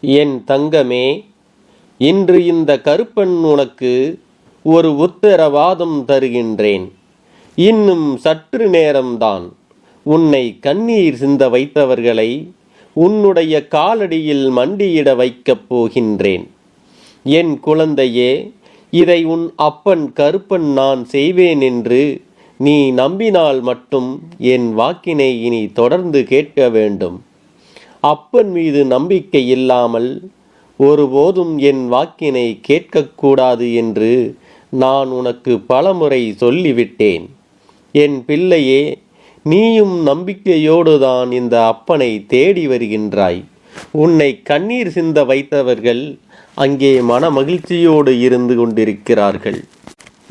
என் தங்கமே, இன்று இந்த கருப்பன் உனக்கு ஒரு உத்தரவாதம் தருகின்றேன். இன்னும் சற்று நேரம்தான். உன்னை கண்ணீர் சிந்த வைத்தவர்களை உன்னுடைய காலடியில் மண்டியிட வைக்கப் போகின்றேன். என் குழந்தையே, இதை உன் அப்பன் கருப்பன் நான் செய்வேன் என்று நீ நம்பினால் மட்டும் என் வாக்கினை இனி தொடர்ந்து கேட்க வேண்டும். அப்பன் மீது நம்பிக்கை இல்லாமல் ஒருபோதும் என் வாக்கினை கேட்கக்கூடாது என்று நான் உனக்கு பலமுறை சொல்லிவிட்டேன். என் பிள்ளையே, நீயும் நம்பிக்கையோடு தான் இந்த அப்பனை தேடி வருகின்றாய். உன்னை கண்ணீர் சிந்த வைத்தவர்கள் அங்கே மன மகிழ்ச்சியோடு இருந்து கொண்டிருக்கிறார்கள்.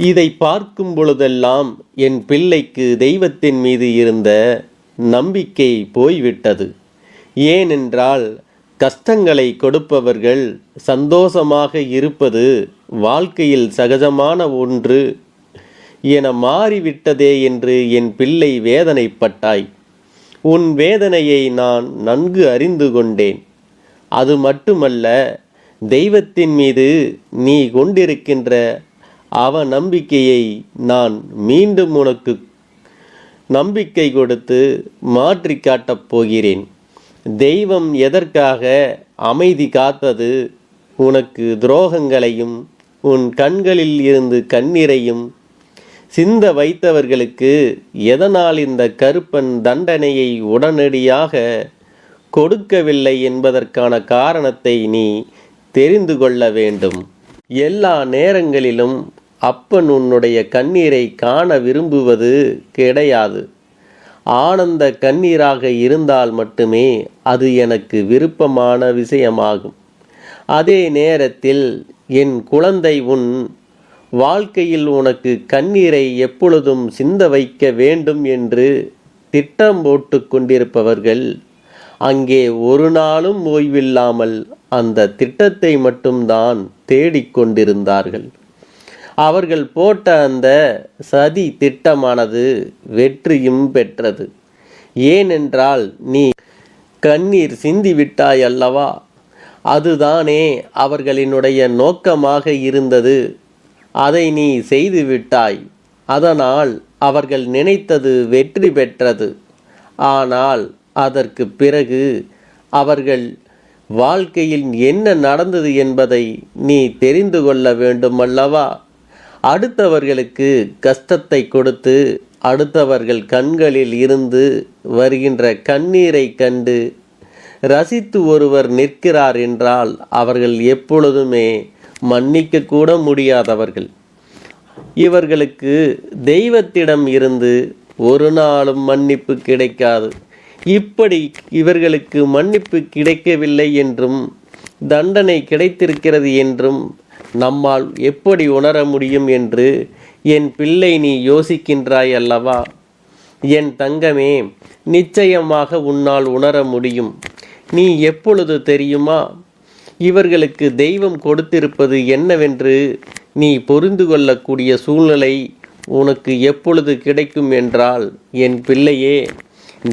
இதை பார்க்கும் பொழுதெல்லாம் என் பிள்ளைக்கு தெய்வத்தின் மீது இருந்த நம்பிக்கை போய்விட்டது. ஏனென்றால் கஷ்டங்களை கொடுப்பவர்கள் சந்தோஷமாக இருப்பது வாழ்க்கையில் சகஜமான ஒன்று என மாறிவிட்டதே என்று என் பிள்ளை வேதனைப்பட்டாய். உன் வேதனையை நான் நன்கு அறிந்து கொண்டேன். அது மட்டுமல்ல, தெய்வத்தின் மீது நீ கொண்டிருக்கின்ற அவநம்பிக்கையை நான் மீண்டும் உனக்கு நம்பிக்கை கொடுத்து மாற்றி காட்டப் போகிறேன். தெய்வம் எதற்காக அமைதி காத்தது? உனக்கு துரோகங்களையும் உன் கண்களில் இருந்து கண்ணீரையும் சிந்த வைத்தவர்களுக்கு எதனால் இந்த கருப்பன் தண்டனையை உடனடியாக கொடுக்கவில்லை என்பதற்கான காரணத்தை நீ தெரிந்து கொள்ள வேண்டும். எல்லா நேரங்களிலும் அப்பன் உன்னுடைய கண்ணீரை காண விரும்புவது கிடையாது. ஆனந்த கண்ணீராக இருந்தால் மட்டுமே அது எனக்கு விருப்பமான விஷயமாகும். அதே நேரத்தில் என் குழந்தை, உன் வாழ்க்கையில் உனக்கு கண்ணீரை எப்பொழுதும் சிந்த வைக்க வேண்டும் என்று திட்டம் போட்டு கொண்டிருப்பவர்கள் அங்கே ஒரு நாளும் ஓய்வில்லாமல் அந்த திட்டத்தை மட்டும்தான் தேடிக்கொண்டிருந்தார்கள். அவர்கள் போட்ட அந்த சதி திட்டமானது வெற்றியும் பெற்றது. ஏனென்றால் நீ கண்ணீர் சிந்திவிட்டாய் அல்லவா? அதுதானே அவர்களினுடைய நோக்கமாக இருந்தது. அதை நீ செய்துவிட்டாய். அதனால் அவர்கள் நினைத்தது வெற்றி பெற்றது. ஆனால் அதற்கு பிறகு அவர்கள் வாழ்க்கையில் என்ன நடந்தது என்பதை நீ தெரிந்து கொள்ள வேண்டும் அல்லவா? அடுத்தவர்களுக்கு கஷ்டத்தை கொடுத்து அடுத்தவர்கள் கண்களில் இருந்து வருகின்ற கண்ணீரை கண்டு ரசித்து ஒருவர் நிற்கிறார் என்றால் அவர்கள் எப்பொழுதுமே மன்னிக்க கூட முடியாதவர்கள். இவர்களுக்கு தெய்வத்திடம் இருந்து ஒரு நாளும் மன்னிப்பு கிடைக்காது. இப்படி இவர்களுக்கு மன்னிப்பு கிடைக்கவில்லை என்றும் தண்டனை கிடைத்திருக்கிறது என்றும் நம்மால் எப்படி உணர முடியும் என்று என் பிள்ளை நீ யோசிக்கின்றாய் அல்லவா? என் தங்கமே, நிச்சயமாக உன்னால் உணர முடியும். நீ எப்பொழுது தெரியுமா? இவர்களுக்கு தெய்வம் கொடுத்திருப்பது என்னவென்று நீ புரிந்து கொள்ளக்கூடிய சூழ்நிலை உனக்கு எப்பொழுது கிடைக்கும் என்றால், என் பிள்ளையே,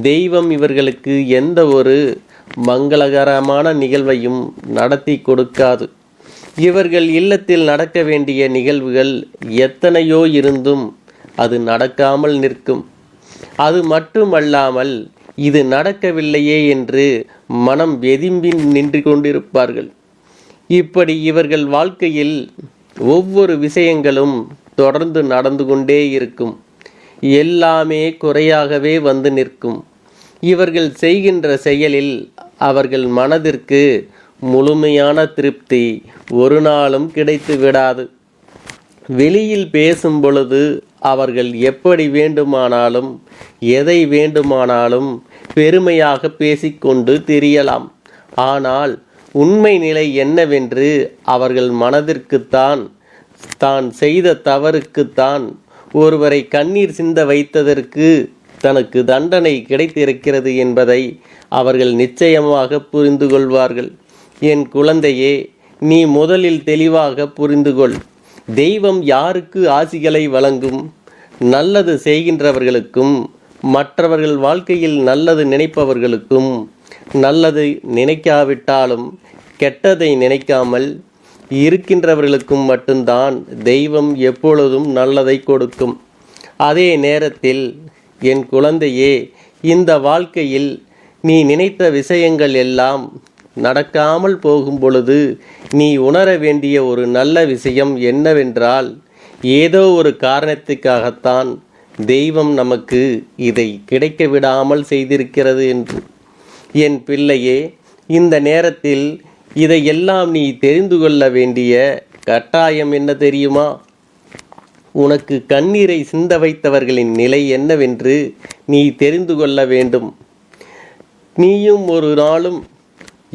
தெய்வம் இவர்களுக்கு எந்த ஒரு மங்களகரமான நிகழ்வையும் நடத்தி கொடுக்காது. இவர்கள் இல்லத்தில் நடக்க வேண்டிய நிகழ்வுகள் எத்தனையோ இருந்தும் அது நடக்காமல் நிற்கும். அது மட்டுமல்லாமல் இது நடக்கவில்லையே என்று மனம் வெதும்பி நின்று கொண்டிருப்பார்கள். இப்படி இவர்கள் வாழ்க்கையில் ஒவ்வொரு விஷயங்களும் தொடர்ந்து நடந்து கொண்டே இருக்கும். எல்லாமே குறையாகவே வந்து நிற்கும். இவர்கள் செய்கின்ற செயலில் அவர்கள் மனதிற்கு முழுமையான திருப்தி ஒரு நாளும் கிடைத்து விடாது. வெளியில் பேசும் பொழுது அவர்கள் எப்படி வேண்டுமானாலும் எதை வேண்டுமானாலும் பெருமையாக பேசிக்கொண்டு திரியலாம். ஆனால் உண்மை நிலை என்னவென்று அவர்கள் மனதிற்குத்தான் தான் செய்த தவறுக்குத்தான் ஒருவரை கண்ணீர் சிந்த வைத்ததற்கு தனக்கு தண்டனை கிடைத்திருக்கிறது என்பதை அவர்கள் நிச்சயமாக புரிந்து கொள்வார்கள். என் குழந்தையே, நீ முதலில் தெளிவாக புரிந்து கொள். தெய்வம் யாருக்கு ஆசிகளை வழங்கும்? நல்லது செய்கின்றவர்களுக்கும் மற்றவர்கள் வாழ்க்கையில் நல்லது நினைப்பவர்களுக்கும், நல்லது நினைக்காவிட்டாலும் கெட்டதை நினைக்காமல் இருக்கின்றவர்களுக்கும் மட்டும்தான் தெய்வம் எப்பொழுதும் நல்லதை கொடுக்கும். அதே நேரத்தில் என் குழந்தையே, இந்த வாழ்க்கையில் நீ நினைத்த விஷயங்கள் எல்லாம் நடக்காமல் போகும் பொழுது நீ உணர வேண்டிய ஒரு நல்ல விஷயம் என்னவென்றால், ஏதோ ஒரு காரணத்துக்காகத்தான் தெய்வம் நமக்கு இதை கிடைக்க விடாமல் செய்திருக்கிறது என்று. என் பிள்ளையே, இந்த நேரத்தில் இதையெல்லாம் நீ தெரிந்து கொள்ள வேண்டிய கட்டாயம் என்ன தெரியுமா? உனக்கு கண்ணீரை சிந்த வைத்தவர்களின் நிலை என்னவென்று நீ தெரிந்து கொள்ள வேண்டும். நீயும் ஒரு நாளும்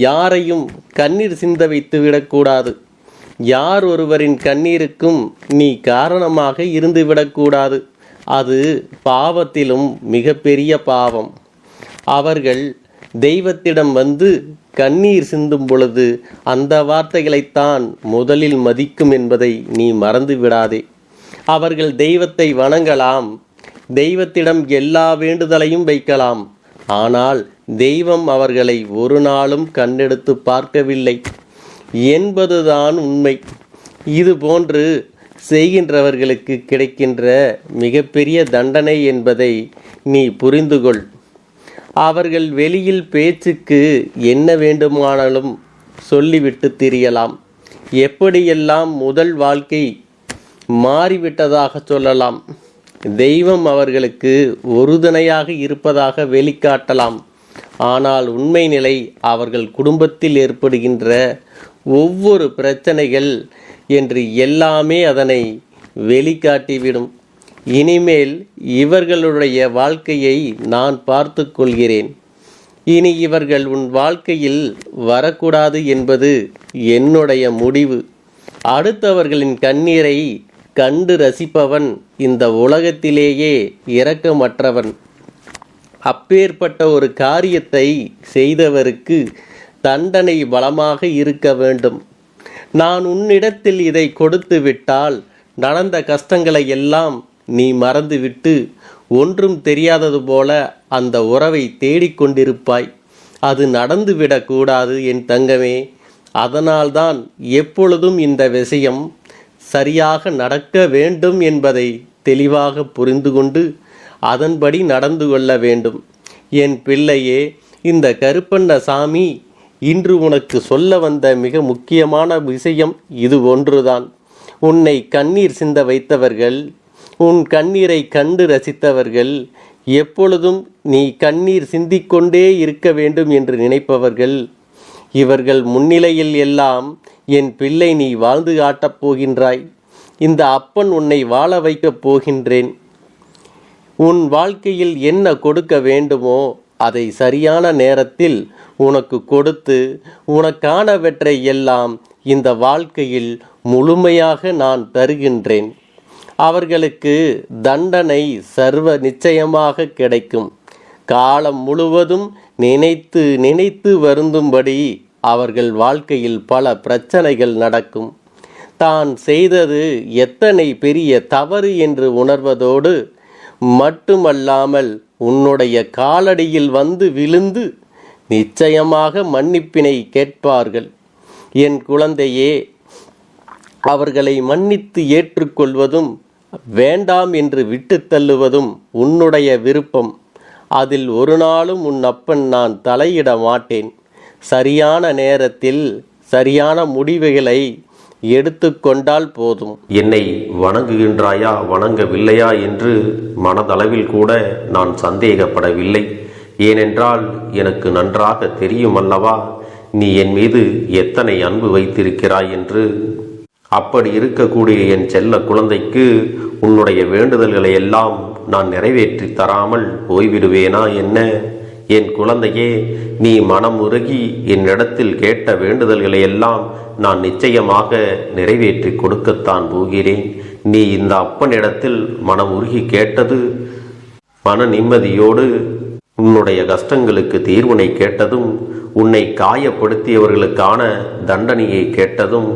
யாரையும் கண்ணீர் சிந்த வைத்து விடக்கூடாது. யார் ஒருவரின் கண்ணீருக்கும் நீ காரணமாக இருந்து விடக்கூடாது. அது பாவத்திலும் மிகப்பெரிய பாவம். அவர்கள் தெய்வத்திடம் வந்து கண்ணீர் சிந்தும் பொழுது அந்த வார்த்தைகளைத்தான் முதலில் மதிக்கும் என்பதை நீ மறந்து விடாதே. அவர்கள் தெய்வத்தை வணங்கலாம், தெய்வத்திடம் எல்லா வேண்டுதலையும் வைக்கலாம். ஆனால் தெய்வம் அவர்களை ஒரு நாளும் கண்ணெடுத்து பார்க்கவில்லை என்பதுதான் உண்மை. இது போன்று செய்கின்றவர்களுக்கு கிடைக்கின்ற மிகப்பெரிய தண்டனை என்பதை நீ புரிந்து கொள். அவர்கள் வெளியில் பேச்சுக்கு என்ன வேண்டுமானாலும் சொல்லிவிட்டு திரியலாம். எப்படியெல்லாம் முதல் வாழ்க்கை மாறிவிட்டதாக சொல்லலாம். தெய்வம் அவர்களுக்கு உறுதுணையாக இருப்பதாக வெளிக்காட்டலாம். ஆனால் உண்மை நிலை அவர்கள் குடும்பத்தில் ஏற்படுகின்ற ஒவ்வொரு பிரச்சனைகள் என்று எல்லாமே அதனை வெளிக்காட்டிவிடும். இனிமேல் இவர்களுடைய வாழ்க்கையை நான் பார்த்து கொள்கிறேன். இனி இவர்கள் உன் வாழ்க்கையில் வரக்கூடாது என்பது என்னுடைய முடிவு. அடுத்தவர்களின் கண்ணீரை கண்டு ரசிப்பவன் இந்த உலகத்திலேயே இரக்கமற்றவன். அப்பேற்பட்ட ஒரு காரியத்தை செய்தவருக்கு தண்டனை பலமாக இருக்க வேண்டும். நான் உன்னிடத்தில் இதை கொடுத்து விட்டால் நடந்த கஷ்டங்களை எல்லாம் நீ மறந்துவிட்டு ஒன்றும் தெரியாதது போல அந்த உறவை தேடிக்கொண்டிருப்பாய். அது நடந்துவிடக்கூடாது என் தங்கமே. அதனால்தான் எப்பொழுதும் இந்த விஷயம் சரியாக நடக்க வேண்டும் என்பதை தெளிவாக புரிந்து கொண்டு அதன்படி நடந்து கொள்ள வேண்டும். என் பிள்ளையே, இந்த கருப்பண்ணசாமி இன்று உனக்கு சொல்ல வந்த மிக முக்கியமான விஷயம் இது ஒன்றுதான். உன்னை கண்ணீர் சிந்த வைத்தவர்கள், உன் கண்ணீரை கண்டு ரசித்தவர்கள், எப்பொழுதும் நீ கண்ணீர் சிந்திக்கொண்டே இருக்க வேண்டும் என்று நினைப்பவர்கள், இவர்கள் முன்னிலையில் எல்லாம் என் பிள்ளை நீ வாழ்ந்து காட்டப் போகின்றாய். இந்த அப்பன் உன்னை வாழ வைக்கப் போகின்றேன். உன் வாழ்க்கையில் என்ன கொடுக்க வேண்டுமோ அதை சரியான நேரத்தில் உனக்கு கொடுத்து உனக்கானவற்றை எல்லாம் இந்த வாழ்க்கையில் முழுமையாக நான் தருகின்றேன். அவர்களுக்கு தண்டனை சர்வ நிச்சயமாக கிடைக்கும். காலம் முழுவதும் நினைத்து நினைத்து வருந்தும்படி அவர்கள் வாழ்க்கையில் பல பிரச்சனைகள் நடக்கும். தான் செய்தது எத்தனை பெரிய தவறு என்று உணர்வதோடு மட்டுமல்லாமல் உன்னுடைய காலடியில் வந்து விழுந்து நிச்சயமாக மன்னிப்பினை கேட்பார்கள். என் குழந்தையே, அவர்களை மன்னித்து ஏற்றுக்கொள்வதும் வேண்டாம் என்று விட்டு தள்ளுவதும் உன்னுடைய விருப்பம். அதில் ஒரு நாளும் உன் அப்பன் நான் தலையிட மாட்டேன். சரியான நேரத்தில் சரியான முடிவுகளை எடுத்துக்கொண்டால் போதும். என்னை வணங்குகின்றாயா வணங்கவில்லையா என்று மனதளவில் கூட நான் சந்தேகப்படவில்லை. ஏனென்றால் எனக்கு நன்றாக தெரியும் அல்லவா நீ என் மீது எத்தனை அன்பு வைத்திருக்கிறாய் என்று. அப்படி இருக்கக்கூடிய என் செல்ல குழந்தைக்கு உன்னுடைய வேண்டுதல்களை எல்லாம் நான் நிறைவேற்றி தராமல் போய்விடுவேனா என்ன? என் குழந்தையே, நீ மனம் உருகி என்னிடத்தில் கேட்ட வேண்டுதல்களை எல்லாம் நான் நிச்சயமாக நிறைவேற்றி கொடுக்கத்தான் போகிறேன். நீ இந்த அப்பனிடத்தில் மனம் உருகி கேட்டது, மன நிம்மதியோடு உன்னுடைய கஷ்டங்களுக்கு தீர்வினை கேட்டதும், உன்னை காயப்படுத்தியவர்களுக்கான தண்டனையை கேட்டதும்,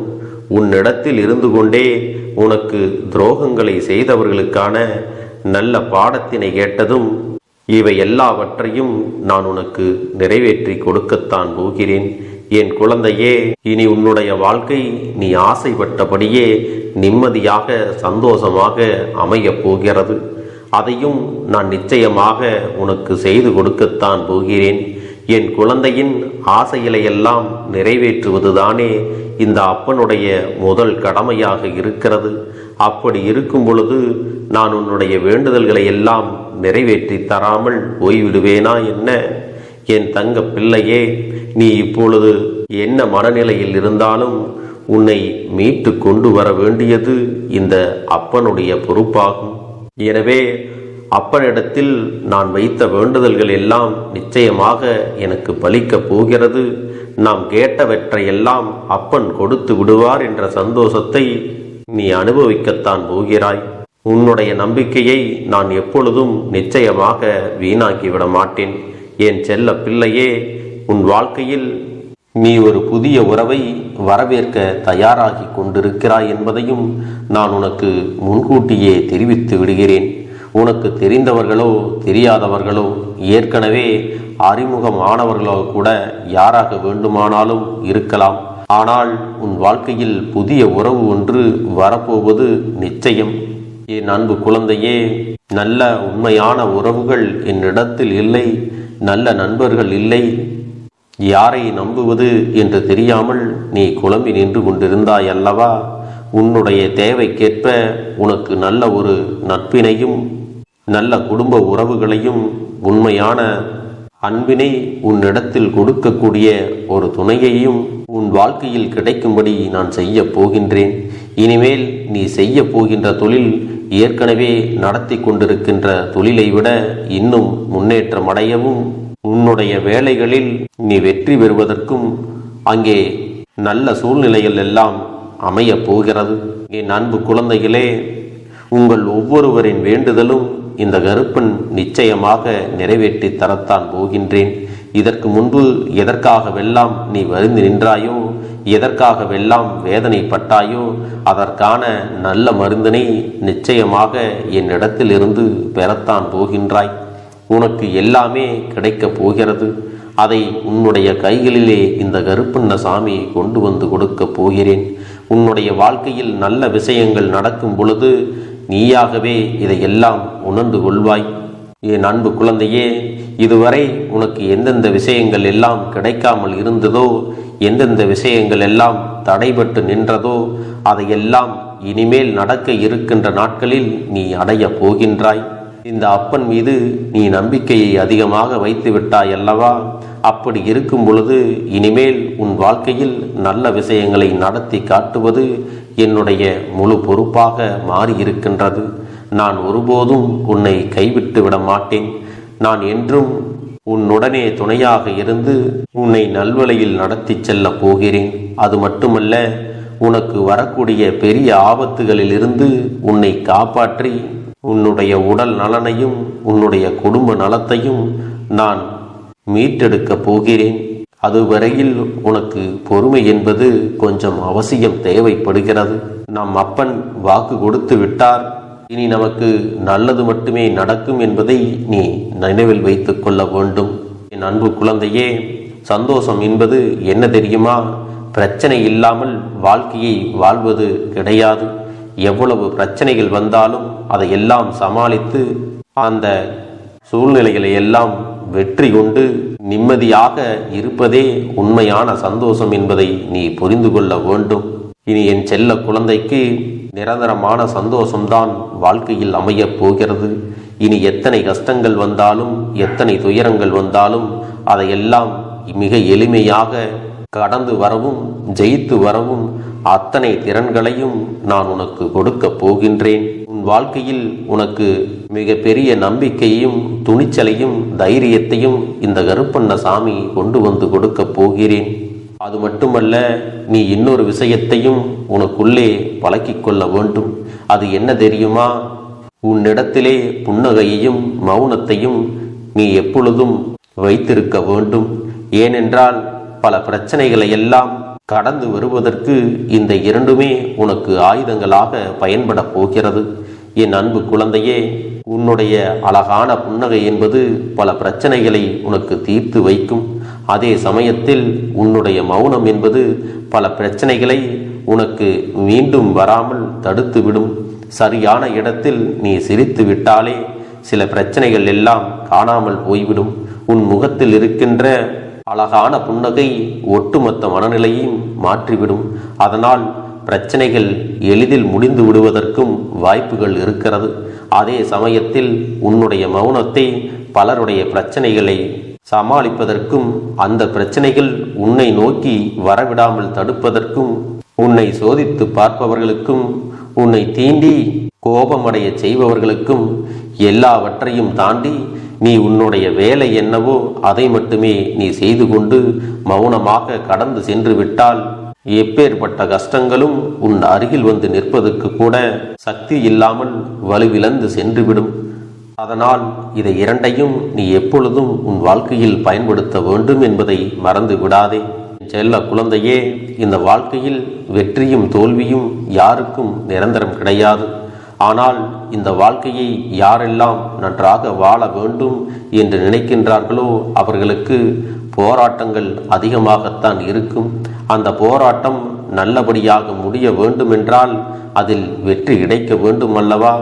உன்னிடத்தில் இருந்து கொண்டே உனக்கு துரோகங்களை செய்தவர்களுக்கான நல்ல பாடத்தினை கேட்டதும், இவை எல்லாவற்றையும் நான் உனக்கு நிறைவேற்றி கொடுக்கத்தான் போகிறேன். என் குழந்தையே, இனி உன்னுடைய வாழ்க்கை நீ ஆசைப்பட்டபடியே நிம்மதியாக சந்தோஷமாக அமையப் போகிறது. அதையும் நான் நிச்சயமாக உனக்கு செய்து கொடுக்கத்தான் போகிறேன். என் குழந்தையின் ஆசைகளை எல்லாம் நிறைவேற்றுவதுதானே இந்த அப்பனுடைய முதல் கடமையாக இருக்கிறது. அப்படி இருக்கும் பொழுது நான் உன்னுடைய வேண்டுதல்களை எல்லாம் நிறைவேற்றி தராமல் போய்விடுவேனா என்ன? என் தங்க பிள்ளையே, நீ இப்பொழுது என்ன மனநிலையில் இருந்தாலும் உன்னை மீட்டு கொண்டு வர வேண்டியது இந்த அப்பனுடைய பொறுப்பாகும். எனவே அப்பனிடத்தில் நான் வைத்த வேண்டுதல்கள் எல்லாம் நிச்சயமாக எனக்கு பலிக்கப் போகிறது. நாம் கேட்டவற்றையெல்லாம் அப்பன் கொடுத்து விடுவார் என்ற சந்தோஷத்தை நீ அனுபவிக்கத்தான் போகிறாய். உன்னுடைய நம்பிக்கையை நான் எப்பொழுதும் நிச்சயமாக வீணாக்கிவிட மாட்டேன். என் செல்ல பிள்ளையே, உன் வாழ்க்கையில் நீ ஒரு புதிய உறவை வரவேற்க தயாராகி கொண்டிருக்கிறாய் என்பதையும் நான் உனக்கு முன்கூட்டியே தெரிவித்து விடுகிறேன். உனக்கு தெரிந்தவர்களோ தெரியாதவர்களோ, ஏற்கனவே அறிமுகமானவர்களோ கூட யாராக வேண்டுமானாலும் இருக்கலாம். ஆனால் உன் வாழ்க்கையில் புதிய உறவு ஒன்று வரப்போவது நிச்சயம். என் அன்பு குழந்தையே, நல்ல உண்மையான உறவுகள் என்னிடத்தில் இல்லை, நல்ல நண்பர்கள் இல்லை. யாரை நம்புவது என்று தெரியாமல் நீ குழம்பி நின்று கொண்டிருந்தாய் அல்லவா? உன்னுடைய தேவைக்கேற்ப உனக்கு நல்ல ஒரு நட்பினையும் நல்ல குடும்ப உறவுகளையும் உண்மையான அன்பினை உன்னிடத்தில் கொடுக்கக்கூடிய ஒரு துணையையும் உன் வாழ்க்கையில் கிடைக்கும்படி நான் செய்ய போகின்றேன். இனிமேல் நீ செய்ய போகின்ற தொழில் ஏற்கனவே நடத்தி கொண்டிருக்கின்ற தொழிலை விட இன்னும் முன்னேற்றம் அடையவும், உன்னுடைய வேலைகளில் நீ வெற்றி பெறுவதற்கும் அங்கே நல்ல சூழ்நிலைகள் எல்லாம் அமையப் போகிறது. என் அன்பு குழந்தைகளே, உங்கள் ஒவ்வொருவரின் வேண்டுதலும் இந்த கருப்பன் நிச்சயமாக நிறைவேற்றி தரத்தான் போகின்றேன். இதற்கு முன்பு எதற்காகவெல்லாம் நீ வருந்தி நின்றாயோ, எதற்காகவெல்லாம் வேதனைப்பட்டாயோ, அதற்கான நல்ல மருந்தினை நிச்சயமாக என்னிடத்திலிருந்து பெறத்தான் போகின்றாய். உனக்கு எல்லாமே கிடைக்கப் போகிறது. அதை உன்னுடைய கைகளிலே இந்த கருப்பண்ண சாமி கொண்டு வந்து கொடுக்கப் போகிறேன். உன்னுடைய வாழ்க்கையில் நல்ல விஷயங்கள் நடக்கும் பொழுது நீயாகவே இதையெல்லாம் உணர்ந்து கொள்வாய். என் அன்பு குழந்தையே, இதுவரை உனக்கு எந்தெந்த விஷயங்கள் எல்லாம் கிடைக்காமல் இருந்ததோ, எந்தெந்த விஷயங்கள் எல்லாம் தடைபட்டு நின்றதோ, அதையெல்லாம் இனிமேல் நடக்க இருக்கின்ற நாட்களில் நீ அடைய போகின்றாய். இந்த அப்பன் மீது நீ நம்பிக்கையை அதிகமாக வைத்து விட்டாய் அல்லவா? அப்படி இருக்கும் பொழுது இனிமேல் உன் வாழ்க்கையில் நல்ல விஷயங்களை நடத்தி காட்டுவது என்னுடைய முழு பொறுப்பாக மாறியிருக்கின்றது. நான் ஒருபோதும் உன்னை கைவிட்டு விட மாட்டேன். நான் என்றும் உன்னுடனே துணையாக இருந்து உன்னை நல்வழியில் நடத்தி செல்ல போகிறேன். அது மட்டுமல்ல, உனக்கு வரக்கூடிய பெரிய ஆபத்துகளிலிருந்து உன்னை காப்பாற்றி உன்னுடைய உடல் நலனையும் உன்னுடைய குடும்ப நலத்தையும் நான் மீட்டெடுக்கப் போகிறேன். அதுவரையில் உனக்கு பொறுமை என்பது கொஞ்சம் அவசியம் தேவைப்படுகிறது. நம் அப்பன் வாக்கு கொடுத்து விட்டார். இனி நமக்கு நல்லது மட்டுமே நடக்கும் என்பதை நீ நினைவில் வைத்துக் கொள்ள வேண்டும். என் அன்பு குழந்தையே, சந்தோஷம் என்பது என்ன தெரியுமா? பிரச்சனை இல்லாமல் வாழ்க்கையை வாழ்வது கிடையாது. எவ்வளவு பிரச்சனைகள் வந்தாலும் அதையெல்லாம் சமாளித்து அந்த சூழ்நிலைகளை எல்லாம் வெற்றி கொண்டு நிம்மதியாக இருப்பதே உண்மையான சந்தோஷம் என்பதை நீ புரிந்து கொள்ள வேண்டும். இனி என் செல்ல குழந்தைக்கு நிரந்தரமான சந்தோஷம்தான் வாழ்க்கையில் அமையப் போகிறது. இனி எத்தனை கஷ்டங்கள் வந்தாலும், எத்தனை துயரங்கள் வந்தாலும் அதையெல்லாம் மிக எளிமையாக கடந்து வரவும் ஜெயித்து வரவும் அத்தனை திறன்களையும் நான் உனக்கு கொடுக்கப் போகின்றேன். உன் வாழ்க்கையில் உனக்கு மிக பெரிய நம்பிக்கையையும் துணிச்சலையும் தைரியத்தையும் இந்த கருப்பண்ண சாமி கொண்டு வந்து கொடுக்கப் போகிறேன். அது மட்டுமல்ல, நீ இன்னொரு விஷயத்தையும் உனக்குள்ளே பழக்கிக் கொள்ள வேண்டும். அது என்ன தெரியுமா? உன்னிடத்திலே புன்னகையையும் மௌனத்தையும் நீ எப்பொழுதும் வைத்திருக்க வேண்டும். ஏனென்றால் பல பிரச்சனைகளை எல்லாம் கடந்து வருவதற்கு இந்த இரண்டுமே உனக்கு ஆயுதங்களாக பயன்பட போகிறது. என் அன்பு குழந்தையே, உன்னுடைய அழகான புன்னகை என்பது பல பிரச்சனைகளை உனக்கு தீர்த்து வைக்கும். அதே சமயத்தில் உன்னுடைய மௌனம் என்பது பல பிரச்சனைகளை உனக்கு மீண்டும் வராமல் தடுத்துவிடும். சரியான இடத்தில் நீ சிரித்து விட்டாலே சில பிரச்சனைகள் எல்லாம் காணாமல் போய்விடும். உன் முகத்தில் இருக்கின்ற அழகான புன்னகை ஒட்டுமொத்த மனநிலையும் மாற்றிவிடும். அதனால் பிரச்சனைகள் எளிதில் முடிந்து விடுவதற்கும் வாய்ப்புகள் இருக்கிறது. அதே சமயத்தில் உன்னுடைய மௌனத்தை பலருடைய பிரச்சனைகளை சமாளிப்பதற்கும் அந்த பிரச்சனைகள் உன்னை நோக்கி வரவிடாமல் தடுப்பதற்கும் உன்னை சோதித்து பார்ப்பவர்களுக்கும் உன்னை தீண்டி கோபமடைய செய்பவர்களுக்கும் எல்லாவற்றையும் தாண்டி நீ உன்னுடைய வேலை என்னவோ அதை மட்டுமே நீ செய்து கொண்டு மௌனமாக கடந்து சென்று விட்டால் எப்பேற்பட்ட கஷ்டங்களும் உன் அருகில் வந்து நிற்பதற்கு கூட சக்தி இல்லாமல் வலுவிழந்து சென்றுவிடும். அதனால் இதை இரண்டையும் நீ எப்பொழுதும் உன் வாழ்க்கையில் பயன்படுத்த வேண்டும் என்பதை மறந்து விடாதே. செல்ல குழந்தையே, இந்த வாழ்க்கையில் வெற்றியும் தோல்வியும் யாருக்கும் நிரந்தரம் கிடையாது. ஆனால் இந்த வாழ்க்கையை யாரெல்லாம் நன்றாக வாழ வேண்டும் என்று நினைக்கின்றார்களோ அவர்களுக்கு போராட்டங்கள் அதிகமாகத்தான் இருக்கும். அந்த போராட்டம் நல்லபடியாக முடிய வேண்டுமென்றால் அதில் வெற்றி கிடைக்க வேண்டும் அல்லவா?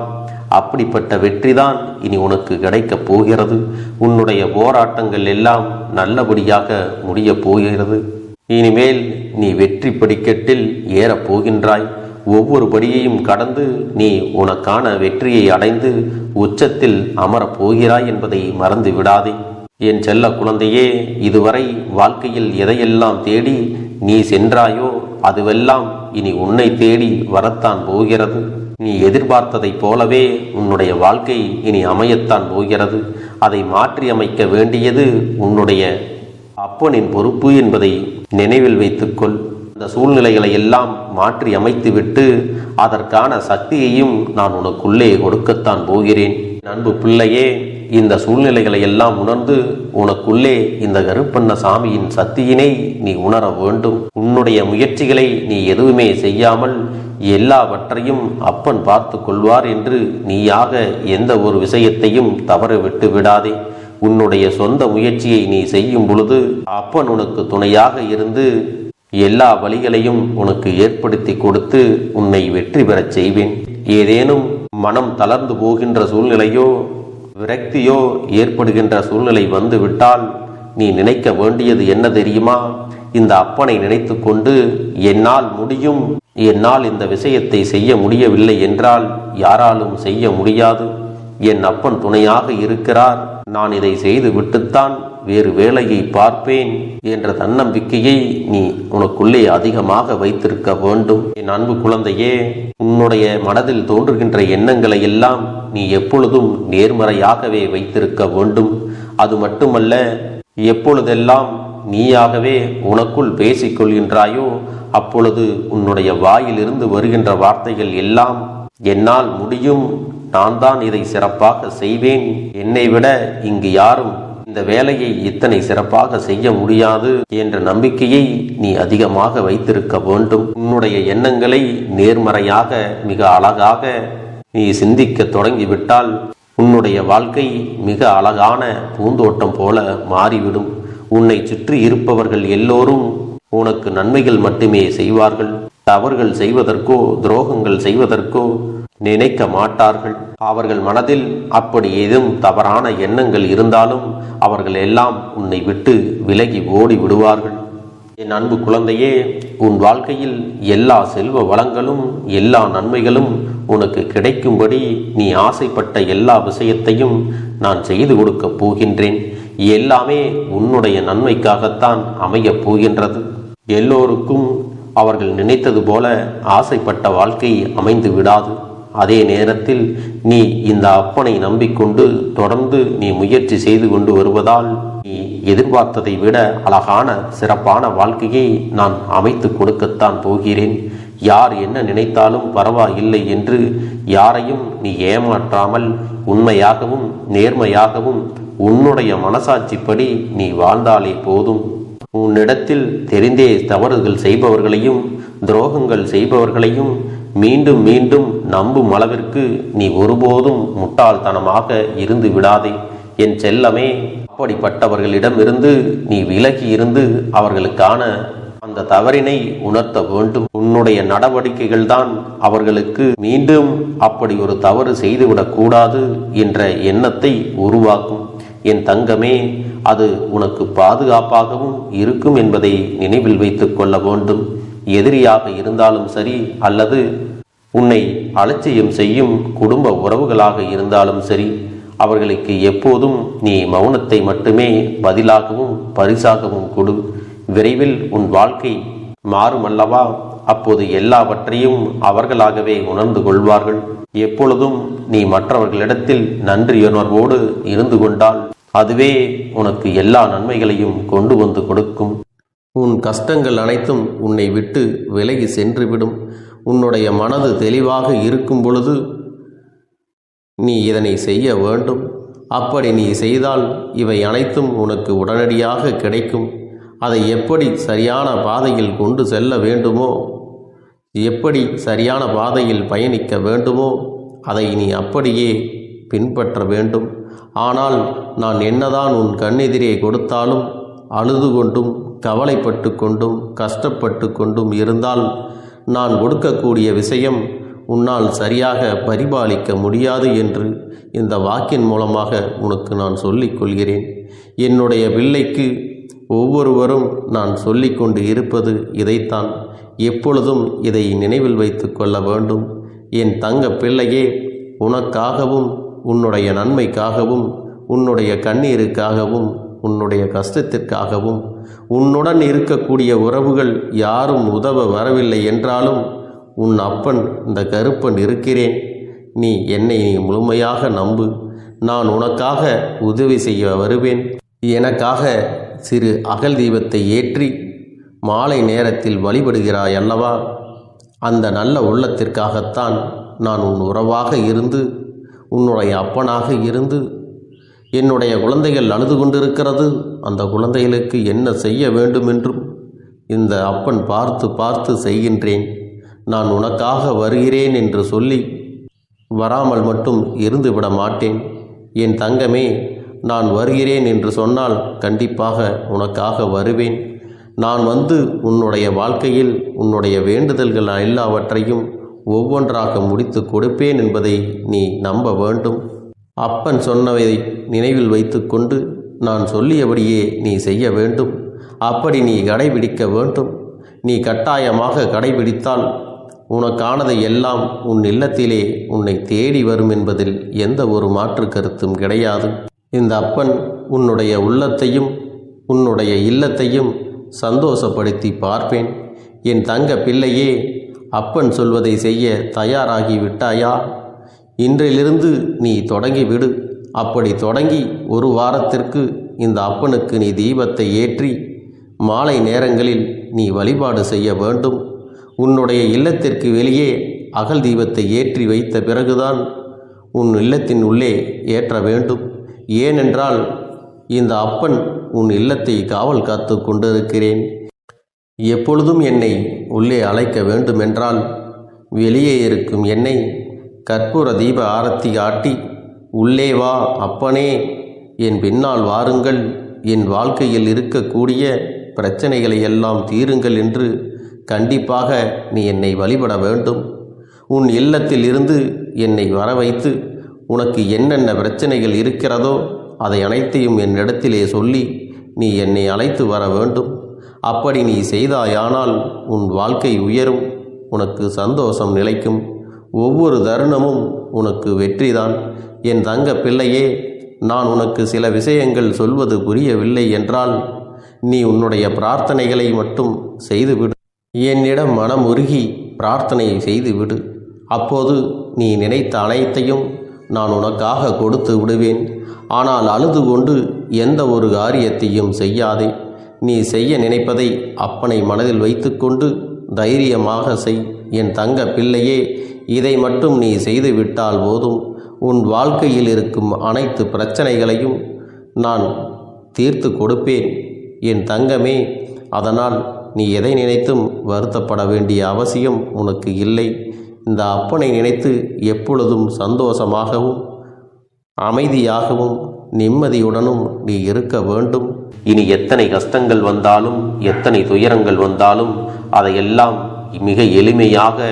அப்படிப்பட்ட வெற்றிதான் இனி உனக்கு கிடைக்கப் போகிறது. உன்னுடைய போராட்டங்கள் எல்லாம் நல்லபடியாக முடியப் போகிறது. இனிமேல் நீ வெற்றி படிக்கட்டில் ஏறப் போகின்றாய். ஒவ்வொரு படியையும் கடந்து நீ உனக்கான வெற்றியை அடைந்து உச்சத்தில் அமரப் போகிறாய் என்பதை மறந்து விடாதே. என் செல்ல குழந்தையே, இதுவரை வாழ்க்கையில் எதையெல்லாம் தேடி நீ சென்றாயோ அதுவெல்லாம் இனி உன்னை தேடி வரத்தான் போகிறது. நீ எதிர்பார்த்ததைப் போலவே உன்னுடைய வாழ்க்கை இனி அமையத்தான் போகிறது. அதை மாற்றி அமைக்க வேண்டியது உன்னுடைய அப்பனின் பொறுப்பு என்பதை நினைவில் வைத்துக்கொள். அந்த சூழ்நிலைகளை எல்லாம் மாற்றி அமைத்துவிட்டு அதற்கான சக்தியையும் நான் உனக்குள்ளே கொடுக்கத்தான் போகிறேன். அன்பு பிள்ளையே, இந்த சூழ்நிலைகளை எல்லாம் உணர்ந்து உனக்குள்ளே இந்த கருப்பண்ண சாமியின் சக்தியினை நீ உணர வேண்டும். உன்னுடைய முயற்சிகளை நீ எதுவுமே செய்யாமல் எல்லாவற்றையும் அப்பன் பார்த்து கொள்வார் என்று நீயாக எந்த ஒரு விஷயத்தையும் தவற விட்டு விடாதே. உன்னுடைய சொந்த முயற்சியை நீ செய்யும் பொழுது அப்பன் உனக்கு துணையாக இருந்து எல்லா வழிகளையும் உனக்கு ஏற்படுத்தி கொடுத்து உன்னை வெற்றி பெறச் செய்வேன். ஏதேனும் மனம் தளர்ந்து போகின்ற சூழ்நிலையோ விரக்தியோ ஏற்படுகின்ற சூழ்நிலை வந்து விட்டால் நீ நினைக்க வேண்டியது என்ன தெரியுமா? இந்த அப்பனை நினைத்து கொண்டு என்னால் முடியும், என்னால் இந்த விஷயத்தை செய்ய முடியவில்லை என்றால் யாராலும் செய்ய முடியாது, என் அப்பன் துணையாக இருக்கிறார், நான் இதை செய்து விட்டுத்தான் வேறு வேலையை பார்ப்பேன் என்ற தன்னம்பிக்கையை நீ உனக்குள்ளே அதிகமாக வைத்திருக்க வேண்டும். என் அன்பு குழந்தையே, உன்னுடைய மனதில் தோன்றுகின்ற எண்ணங்களை எல்லாம் நீ எப்பொழுதும் நேர்மறையாகவே வைத்திருக்க வேண்டும். அது மட்டுமல்ல, எப்பொழுதெல்லாம் நீயாகவே உனக்குள் பேசிக்கொள்கின்றாயோ அப்பொழுது உன்னுடைய வாயிலிருந்து வருகின்ற வார்த்தைகள் எல்லாம் என்னால் முடியும், நான் தான் இதை சிறப்பாக செய்வேன், என்னை விட இங்கு யாரும் இந்த வேலையை இத்தனை சிறப்பாக செய்ய முடியாது என்ற நம்பிக்கையை நீ அதிகமாக வைத்திருக்க வேண்டும். உன்னுடைய எண்ணங்களை நேர்மறையாக மிக அழகாக நீ சிந்திக்க தொடங்கிவிட்டால் உன்னுடைய வாழ்க்கை மிக அழகான பூந்தோட்டம் போல மாறிவிடும். உன்னை சுற்றி இருப்பவர்கள் எல்லோரும் உனக்கு நன்மைகள் மட்டுமே செய்வார்கள். தவறுகள் செய்வதற்கோ துரோகங்கள் செய்வதற்கோ நினைக்க மாட்டார்கள். அவர்கள் மனதில் அப்படி ஏதும் தவறான எண்ணங்கள் இருந்தாலும் அவர்கள் எல்லாம் உன்னை விட்டு விலகி ஓடி விடுவார்கள். என் அன்பு குழந்தையே, உன் வாழ்க்கையில் எல்லா செல்வ வளங்களும் எல்லா நன்மைகளும் உனக்கு கிடைக்கும்படி நீ ஆசைப்பட்ட எல்லா விஷயத்தையும் நான் செய்து கொடுக்கப் போகின்றேன். எல்லாமே உன்னுடைய நன்மைக்காகத்தான் அமையப் போகின்றது. எல்லோருக்கும் அவர்கள் நினைத்தது போல ஆசைப்பட்ட வாழ்க்கை அமைந்து விடாது. அதே நேரத்தில் நீ இந்த அப்பனை நம்பிக்கொண்டு தொடர்ந்து நீ முயற்சி செய்து கொண்டு வருவதால் நீ எதிர்பார்த்ததை விட அழகான சிறப்பான வாழ்க்கையை நான் அமைத்து கொடுக்கத்தான் போகிறேன். யார் என்ன நினைத்தாலும் பரவாயில்லை என்று யாரையும் நீ ஏமாற்றாமல் உண்மையாகவும் நேர்மையாகவும் உன்னுடைய மனசாட்சிப்படி நீ வாழ்ந்தாலே போதும். உன்னிடத்தில் தெரிந்தே தவறுகள் செய்பவர்களையும் துரோகங்கள் செய்பவர்களையும் மீண்டும் மீண்டும் நம்பும் அளவிற்கு நீ ஒருபோதும் முட்டாள்தனமாக இருந்து விடாதே. என் செல்லமே, அப்படிப்பட்டவர்களிடமிருந்து நீ விலகி இருந்து அவர்களுக்கான அந்த தவறினை உணர்த்த வேண்டும். உன்னுடைய நடவடிக்கைகள் தான் அவர்களுக்கு மீண்டும் அப்படி ஒரு தவறு செய்துவிடக் கூடாது என்ற எண்ணத்தை உருவாக்கும். என் தங்கமே, அது உனக்கு பாதுகாப்பாகவும் இருக்கும் என்பதை நினைவில் வைத்துக் கொள்ள வேண்டும். எதிரியாக இருந்தாலும் சரி, அல்லது உன்னை அலட்சியம் செய்யும் குடும்ப உறவுகளாக இருந்தாலும் சரி, அவர்களுக்கு எப்போதும் நீ மௌனத்தை மட்டுமே பதிலாகவும் பரிசாகவும் கொடு. விரைவில் உன் வாழ்க்கை மாறுமல்லவா? அப்போது எல்லாவற்றையும் அவர்களாகவே உணர்ந்து கொள்வார்கள். எப்பொழுதும் நீ மற்றவர்களிடத்தில் நன்றியுணர்வோடு இருந்து கொண்டால் அதுவே உனக்கு எல்லா நன்மைகளையும் கொண்டு வந்து கொடுக்கும். உன் கஷ்டங்கள் அனைத்தும் உன்னை விட்டு விலகி சென்றுவிடும். உன்னுடைய மனது தெளிவாக இருக்கும் பொழுது நீ இதனை செய்ய வேண்டும். அப்படி நீ செய்தால் இவை அனைத்தும் உனக்கு உடனடியாக கிடைக்கும். அதை எப்படி சரியான பாதையில் கொண்டு செல்ல வேண்டுமோ, எப்படி சரியான பாதையில் பயணிக்க வேண்டுமோ அதை நீ அப்படியே பின்பற்ற வேண்டும். ஆனால் நான் என்னதான் உன் கண்ணெதிரே கொடுத்தாலும் அழுது கொண்டும் கவலைப்பட்டு கொண்டும் கஷ்டப்பட்டு கொண்டும் இருந்தால் நான் கொடுக்கக்கூடிய விஷயம் உன்னால் சரியாக பரிபாலிக்க முடியாது என்று இந்த வாக்கின் மூலமாக உனக்கு நான் சொல்லிக் கொள்கிறேன். என்னுடைய பிள்ளைக்கு ஒவ்வொருவரும் நான் சொல்லிக்கொண்டு இருப்பது இதைத்தான். எப்பொழுதும் இதை நினைவில் வைத்து கொள்ள வேண்டும். என் தங்க பிள்ளையே, உனக்காகவும் உன்னுடைய நன்மைக்காகவும் உன்னுடைய கண்ணீருக்காகவும் உன்னுடைய கஷ்டத்திற்காகவும் உன்னுடன் இருக்கக்கூடிய உறவுகள் யாரும் உதவ வரவில்லை என்றாலும் உன் அப்பன் இந்த கருப்பன் இருக்கிறேன். நீ என்னை முழுமையாக நம்பு. நான் உனக்காக உதவி செய்ய வருவேன். எனக்காக சிறு அகல் தீபத்தை ஏற்றி மாலை நேரத்தில் வழிபடுகிறாய் அல்லவா? அந்த நல்ல உள்ளத்திற்காகத்தான் நான் உன் உறவாக இருந்து உன்னுடைய அப்பனாக இருந்து என்னுடைய குழந்தைகள் அழுது கொண்டிருக்கிறது, அந்த குழந்தைகளுக்கு என்ன செய்ய வேண்டும் என்றும் இந்த அப்பன் பார்த்து பார்த்து செய்கின்றேன். நான் உனக்காக வருகிறேன் என்று சொல்லி வராமல் மட்டும் இருந்து விட மாட்டேன். என் தங்கமே, நான் வருகிறேன் என்று சொன்னால் கண்டிப்பாக உனக்காக வருவேன். நான் வந்து உன்னுடைய வாழ்க்கையில் உன்னுடைய வேண்டுதல்கள் எல்லாவற்றையும் ஒவ்வொன்றாக முடித்து கொடுப்பேன் என்பதை நீ நம்ப வேண்டும். அப்பன் சொன்னவை நினைவில் வைத்துக்கொண்டு நான் சொல்லியபடியே நீ செய்ய வேண்டும். அப்படி நீ கடைபிடிக்க வேண்டும். நீ கட்டாயமாக கடைபிடித்தால் உனக்கானதை எல்லாம் உன் இல்லத்திலே உன்னை தேடி வரும் என்பதில் எந்த ஒரு மாற்று கருத்தும் கிடையாது. இந்த அப்பன் உன்னுடைய உள்ளத்தையும் உன்னுடைய இல்லத்தையும் சந்தோஷப்படுத்தி பார்ப்பேன். என் தங்க பிள்ளையே, அப்பன் சொல்வதை செய்ய தயாராகி விட்டாயா? இன்றிலிருந்து நீ தொடங்கிவிடு. அப்படி தொடங்கி ஒரு வாரத்திற்கு இந்த அப்பனுக்கு நீ தீபத்தை ஏற்றி மாலை நேரங்களில் நீ வழிபாடு செய்ய வேண்டும். உன்னுடைய இல்லத்திற்கு வெளியே அகல் தீபத்தை ஏற்றி வைத்த பிறகுதான் உன் இல்லத்தின் உள்ளே ஏற்ற வேண்டும். ஏனென்றால் இந்த அப்பன் உன் இல்லத்தை காவல் காத்து கொண்டிருக்கிறேன். எப்பொழுதும் என்னை உள்ளே அழைக்க வேண்டுமென்றால் வெளியே இருக்கும் என்னை கற்பூர தீப ஆரத்தி காட்டி உள்ளே வா அப்பனே, என் பின்னால் வாருங்கள், என் வாழ்க்கையில் இருக்கக்கூடிய பிரச்சனைகளை எல்லாம் தீருங்கள் என்று கண்டிப்பாக நீ என்னை வழிபட வேண்டும். உன் இல்லத்தில் இருந்து என்னை வர வைத்து உனக்கு என்னென்ன பிரச்சனைகள் இருக்கிறதோ அதை அனைத்தையும் என்னிடத்திலே சொல்லி நீ என்னை அழைத்து வர வேண்டும். அப்படி நீ செய்தாயானால் உன் வாழ்க்கை உயரும், உனக்கு சந்தோஷம் நிலைக்கும். ஒவ்வொரு தருணமும் உனக்கு வெற்றிதான். என் தங்க பிள்ளையே, நான் உனக்கு சில விஷயங்கள் சொல்வது புரியவில்லை என்றால் நீ உன்னுடைய பிரார்த்தனைகளை மட்டும் செய்துவிடு. என்னிடம் மனம் உருகி பிரார்த்தனை செய்துவிடு. அப்போது நீ நினைத்த அனைத்தையும் நான் உனக்காக கொடுத்து விடுவேன். ஆனால் அழுது கொண்டு எந்த ஒரு காரியத்தையும் செய்யாதே. நீ செய்ய நினைப்பதை அப்பனை மனதில் வைத்துக்கொண்டு தைரியமாக செய். என் தங்க பிள்ளையே, இதை மட்டும் நீ செய்துவிட்டால் போதும். உன் வாழ்க்கையில் இருக்கும் அனைத்து பிரச்சனைகளையும் நான் தீர்த்து கொடுப்பேன் என் தங்கமே. அதனால் நீ எதை நினைத்தும் வருத்தப்பட வேண்டிய அவசியம் உனக்கு இல்லை. இந்த அப்பனை நினைத்து எப்பொழுதும் சந்தோஷமாகவும் அமைதியாகவும் நிம்மதியுடனும் நீ இருக்க வேண்டும். இனி எத்தனை கஷ்டங்கள் வந்தாலும் எத்தனை துயரங்கள் வந்தாலும் அதையெல்லாம் மிக எளிமையாக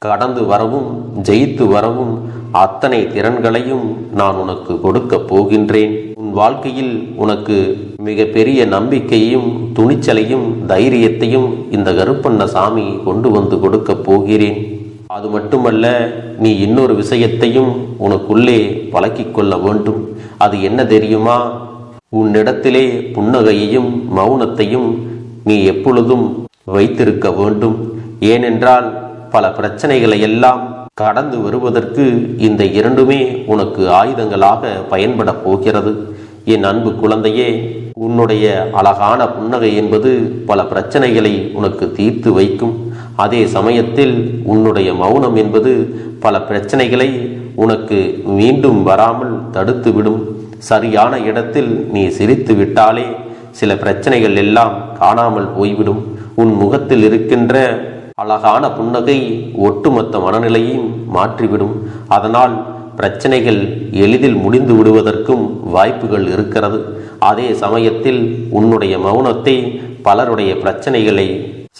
கடந்து வரவும் ஜெயித்து வரவும் அத்தனை திறன்களையும் நான் உனக்கு கொடுக்க போகின்றேன். உன் வாழ்க்கையில் உனக்கு மிக பெரிய நம்பிக்கையையும் துணிச்சலையும் தைரியத்தையும் இந்த கருப்பண்ணசாமி கொண்டு வந்து கொடுக்க போகிறேன். அது மட்டுமல்ல, நீ இன்னொரு விஷயத்தையும் உனக்குள்ளே பழக்கிக் கொள்ள வேண்டும். அது என்ன தெரியுமா? உன்னிடத்திலே புன்னகையையும் மௌனத்தையும் நீ எப்பொழுதும் வைத்திருக்க வேண்டும். ஏனென்றால் பல பிரச்சனைகளை எல்லாம் கடந்து வருவதற்கு இந்த இரண்டுமே உனக்கு ஆயுதங்களாக பயன்பட போகிறது. என் அன்பு குழந்தையே, உன்னுடைய அழகான புன்னகை என்பது பல பிரச்சனைகளை உனக்கு தீர்த்து வைக்கும். அதே சமயத்தில் உன்னுடைய மௌனம் என்பது பல பிரச்சனைகளை உனக்கு மீண்டும் வராமல் தடுத்துவிடும். சரியான இடத்தில் நீ சிரித்து விட்டாலே சில பிரச்சனைகள் எல்லாம் காணாமல் போய்விடும். உன் முகத்தில் இருக்கின்ற அழகான புன்னகை ஒட்டுமொத்த மனநிலையையும் மாற்றிவிடும். அதனால் பிரச்சனைகள் எளிதில் முடிந்து விடுவதற்கும் வாய்ப்புகள் இருக்கிறது. அதே சமயத்தில் உன்னுடைய மௌனத்தை பலருடைய பிரச்சனைகளை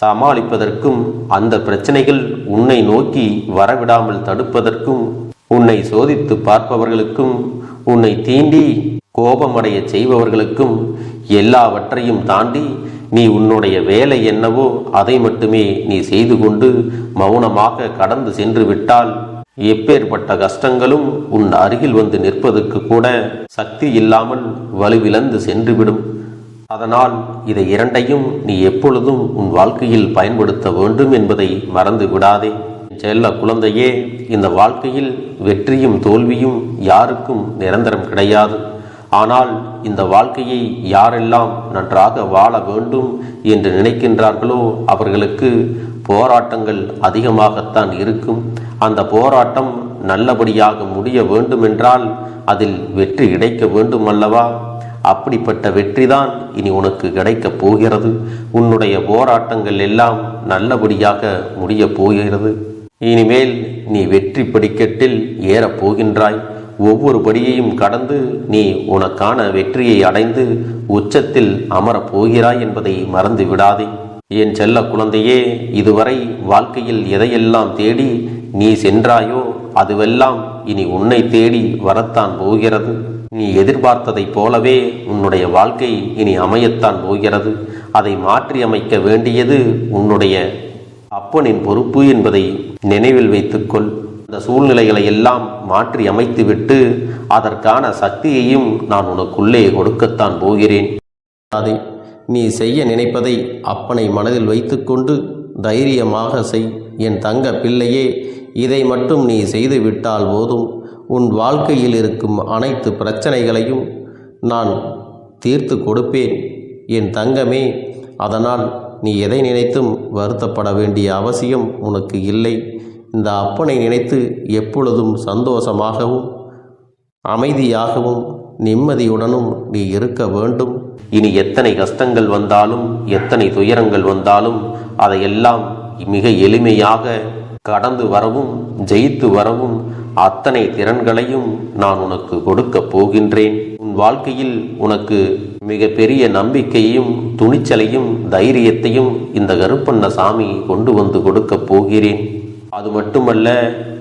சமாளிப்பதற்கும் அந்த பிரச்சனைகள் உன்னை நோக்கி வரவிடாமல் தடுப்பதற்கும் உன்னை சோதித்து பார்ப்பவர்களுக்கும் உன்னை தீண்டி கோபமடைய செய்பவர்களுக்கும் எல்லாவற்றையும் தாண்டி நீ உன்னுடைய வேலை என்னவோ அதை மட்டுமே நீ செய்து கொண்டு மௌனமாக கடந்து சென்று விட்டால் எப்பேற்பட்ட கஷ்டங்களும் உன் அருகில் வந்து நிற்பதற்கு கூட சக்தி இல்லாமல் வலுவிழந்து சென்றுவிடும். அதனால் இதை இரண்டையும் நீ எப்பொழுதும் உன் வாழ்க்கையில் பயன்படுத்த வேண்டும் என்பதை மறந்து விடாதே. செல்ல குழந்தையே, இந்த வாழ்க்கையில் வெற்றியும் தோல்வியும் யாருக்கும் நிரந்தரம் கிடையாது. ஆனால் இந்த வாழ்க்கையை யாரெல்லாம் நன்றாக வாழ வேண்டும் என்று நினைக்கின்றார்களோ அவர்களுக்கு போராட்டங்கள் அதிகமாகத்தான் இருக்கும். அந்த போராட்டம் நல்லபடியாக முடிய வேண்டுமென்றால் அதில் வெற்றி கிடைக்க வேண்டும் அல்லவா? அப்படிப்பட்ட வெற்றிதான் இனி உனக்கு கிடைக்கப் போகிறது. உன்னுடைய போராட்டங்கள் எல்லாம் நல்லபடியாக முடிய போகிறது. இனிமேல் நீ வெற்றி படிக்கட்டில் ஏறப் போகின்றாய். ஒவ்வொரு படியையும் கடந்து நீ உனக்கான வெற்றியை அடைந்து உச்சத்தில் அமரப் போகிறாய் என்பதை மறந்து விடாதே. என் செல்ல குழந்தையே, இதுவரை வாழ்க்கையில் எதையெல்லாம் தேடி நீ சென்றாயோ அதுவெல்லாம் இனி உன்னை தேடி வரத்தான் போகிறது. நீ எதிர்பார்த்ததைப் போலவே உன்னுடைய வாழ்க்கை இனி அமையத்தான் போகிறது. அதை மாற்றி அமைக்க வேண்டியது உன்னுடைய அப்பனின் பொறுப்பு என்பதை நினைவில் வைத்துக்கொள். அந்த சூழ்நிலைகளை எல்லாம் மாற்றி அமைத்துவிட்டு அதற்கான சக்தியையும் நான் உனக்குள்ளே கொடுக்கத்தான் போகிறேன். அதை நீ செய்ய நினைப்பதை அப்பனை மனதில் வைத்துக்கொண்டு தைரியமாக செய். என் தங்க பிள்ளையே, இதை மட்டும் நீ செய்து விட்டால் போதும். உன் வாழ்க்கையில் இருக்கும் அனைத்து பிரச்சனைகளையும் நான் தீர்த்து கொடுப்பேன் என் தங்கமே. அதனால் நீ எதை நினைத்தும் வருத்தப்பட வேண்டிய அவசியம் உனக்கு இல்லை. இந்த அப்பனை நினைத்து எப்பொழுதும் சந்தோஷமாகவும் அமைதியாகவும் நிம்மதியுடனும் நீ இருக்க வேண்டும். இனி எத்தனை கஷ்டங்கள் வந்தாலும் எத்தனை துயரங்கள் வந்தாலும் அதையெல்லாம் மிக எளிமையாக கடந்து வரவும் ஜெயித்து வரவும் அத்தனை திறன்களையும் நான் உனக்கு கொடுக்க போகின்றேன். உன் வாழ்க்கையில் உனக்கு மிக பெரிய நம்பிக்கையையும் துணிச்சலையும் தைரியத்தையும் இந்த கருப்பண்ணசாமி கொண்டு வந்து கொடுக்க போகிறேன். அது மட்டுமல்ல,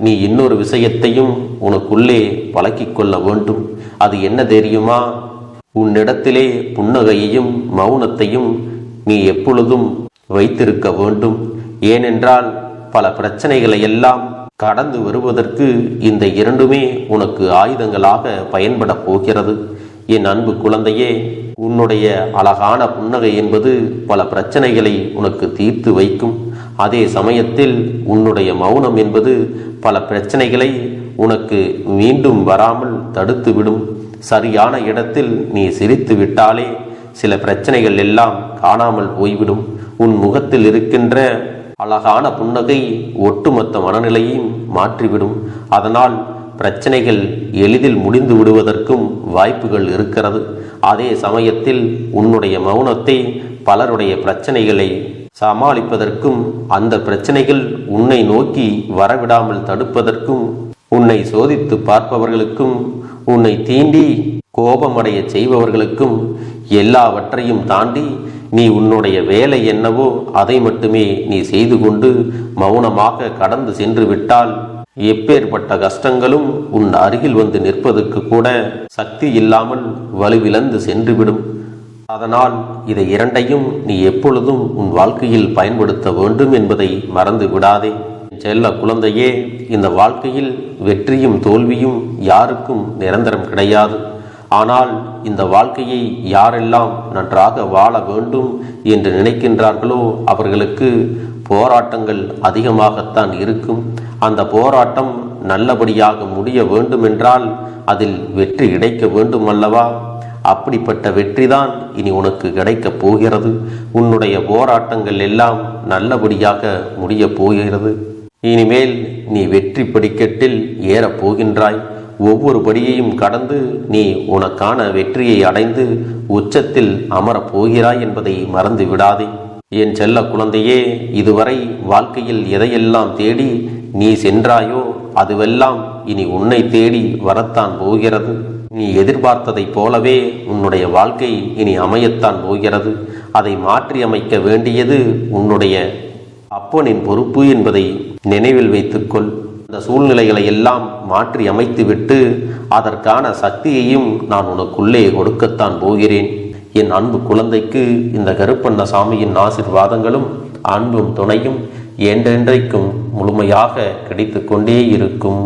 நீ இன்னொரு விஷயத்தையும் உனக்குள்ளே பழக்கிக் கொள்ள வேண்டும். அது என்ன தெரியுமா? உன்னிடத்திலே புன்னகையையும் மௌனத்தையும் நீ எப்பொழுதும் வைத்திருக்க வேண்டும். ஏனென்றால் பல பிரச்சனைகளை எல்லாம் கடந்து வருவதற்கு இந்த இரண்டுமே உனக்கு ஆயுதங்களாக பயன்பட போகிறது. என் அன்பு குழந்தையே, உன்னுடைய அழகான புன்னகை என்பது பல பிரச்சனைகளை உனக்கு தீர்த்து வைக்கும். அதே சமயத்தில் உன்னுடைய மௌனம் என்பது பல பிரச்சனைகளை உனக்கு மீண்டும் வராமல் தடுத்துவிடும். சரியான இடத்தில் நீ சிரித்து விட்டாலே சில பிரச்சனைகள் எல்லாம் காணாமல் போய்விடும். உன் முகத்தில் இருக்கின்ற அழகான புன்னகை ஒட்டுமொத்த மனநிலையையும் மாற்றிவிடும். அதனால் பிரச்சனைகள் எளிதில் முடிந்து விடுவதற்கும் வாய்ப்புகள் இருக்கிறது. அதே சமயத்தில் உன்னுடைய மௌனத்தை பலருடைய பிரச்சனைகளை சமாளிப்பதற்கும் அந்த பிரச்சனைகள் உன்னை நோக்கி வரவிடாமல் தடுப்பதற்கும் உன்னை சோதித்து பார்ப்பவர்களுக்கும் உன்னை தீண்டி கோபமடைய செய்பவர்களுக்கும் எல்லாவற்றையும் தாண்டி நீ உன்னுடைய வேலை என்னவோ அதை மட்டுமே நீ செய்து கொண்டு மௌனமாக கடந்து சென்று விட்டால் எப்பேற்பட்ட கஷ்டங்களும் உன் அருகில் வந்து நிற்பதற்கு கூட சக்தி இல்லாமல் வலுவிழந்து சென்றுவிடும். அதனால் இதை இரண்டையும் நீ எப்பொழுதும் உன் வாழ்க்கையில் பயன்படுத்த வேண்டும் என்பதை மறந்து விடாதே. செல்ல குழந்தையே, இந்த வாழ்க்கையில் வெற்றியும் தோல்வியும் யாருக்கும் நிரந்தரம் கிடையாது. ஆனால் இந்த வாழ்க்கையை யாரெல்லாம் நன்றாக வாழ வேண்டும் என்று நினைக்கின்றார்களோ அவர்களுக்கு போராட்டங்கள் அதிகமாகத்தான் இருக்கும். அந்த போராட்டம் நல்லபடியாக முடிய வேண்டுமென்றால் அதில் வெற்றி கிடைக்க வேண்டும் அல்லவா? அப்படிப்பட்ட வெற்றிதான் இனி உனக்கு கிடைக்கப் போகிறது. உன்னுடைய போராட்டங்கள் எல்லாம் நல்லபடியாக முடிய போகிறது. இனிமேல் நீ வெற்றி படிக்கட்டில் ஏறப் போகின்றாய். ஒவ்வொரு படியையும் கடந்து நீ உனக்கான வெற்றியை அடைந்து உச்சத்தில் அமரப் போகிறாய் என்பதை மறந்து விடாதே. என் செல்ல குழந்தையே, இதுவரை வாழ்க்கையில் எதையெல்லாம் தேடி நீ சென்றாயோ அதுவெல்லாம் இனி உன்னை தேடி வரத்தான் போகிறது. நீ எதிர்பார்த்ததைப் போலவே உன்னுடைய வாழ்க்கை இனி அமையத்தான் போகிறது. அதை மாற்றி அமைக்க வேண்டியது உன்னுடைய அப்பனின் பொறுப்பு என்பதை நினைவில் வைத்துக்கொள். இந்த சூழ்நிலைகளை எல்லாம் மாற்றி அமைத்துவிட்டு அதற்கான சக்தியையும் நான் உனக்குள்ளே கொடுக்கத்தான் போகிறேன். என் அன்பு குழந்தைக்கு இந்த கருப்பண்ணசாமியின் ஆசீர்வாதங்களும் அன்பும் துணையும் என்றென்றைக்கும் முழுமையாக கிடைத்து கொண்டே இருக்கும்.